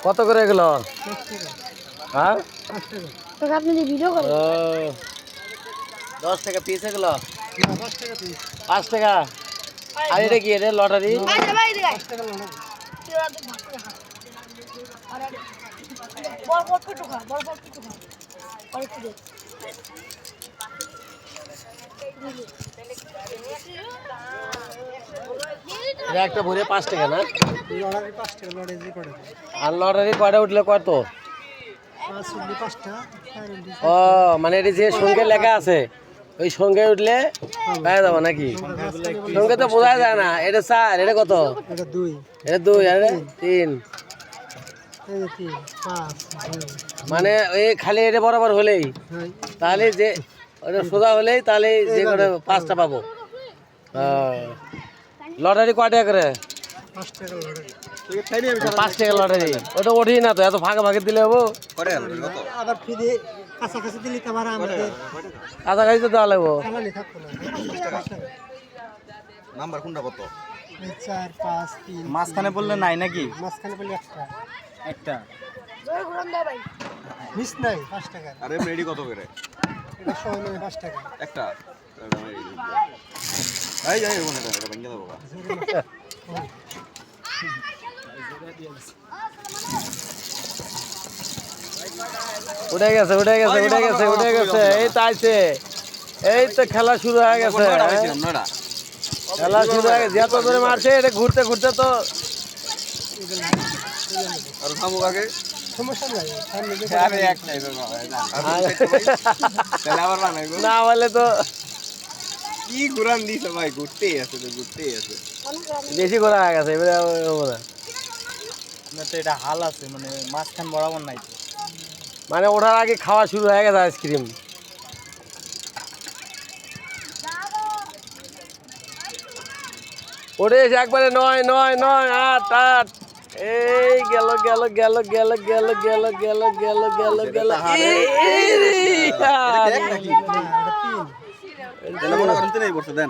কত করে এগুলো? হ্যাঁ, আপনি ভিডিও করেন। 10 টাকা পিস এগুলো, 5 টাকা। আর এটা কি? এটা লটারি। এটা একটা ভরে 5 টাকা না? আর লটারি কয়টা উঠলে কত? ও মানে এটা যে সঙ্গে লেখা আছে ওই সঙ্গে উঠলে পেয়ে যাবো নাকি? সঙ্গে তো বোঝা যায় না। এটা 4, এটা কত? এটা 2 আর 3। মানে ওই খালি এটা বরাবর হলেই তাহলে যে ওটা সোজা হলেই তাহলে যে করে 5টা পাবো। লটারি কয় টাকা করে? 5 টাকা লটারি। ওটা ওঠেই না তো, এত ভাগে ভাগে দিলে হবো। কাছাকাছি দিলে তো আবার আমাদের কাছাকাছি তো দেওয়া লাগবো। চালানি থাকতো না। নাম্বার কোনটা কত? 4 5 3 মাঝখানে বললে নাই নাকি? মাঝখানে বলি একটা একটা মিস নাই 5 টাকা। আরে রেডি কত করে? এটা 5 টাকা। একটা এই যাই ওখানে এটা ভেঙে দেবো গা। উঠে গেছে উঠে গেছে উঠে গেছে উঠে গেছে। এই তো আইছে, এই তো খেলা শুরু হয়ে গেছে। খেলা শুরু হয়ে গেছে। যত ধরে মারছে এটা ঘুরতে ঘুরতে তো আর থামো আগে। সমস্যা নাই। সামনে আরে একটাই তো বাবা তাহলে আবার বানাইবো না হলে তো কি ঘুরান দিছে ভাই, ঘুরতেই আছে তো ঘুরতেই আছে। বেশি করা হয়ে গেছে। এবারে হবো না। আপনার তো এটা হাল আছে, মানে মাঝখান বরাবর নাই তো। মানে ওঠার আগে খাওয়া শুরু হয়ে গেছে আইসক্রিম। ওরে এসে একবারে 9 9 9 8 8। এই গেল গেল গেল গেল গেল গেল গেল গেল গেল গেল। এটা মনে করেন তো নেই বসে দেন।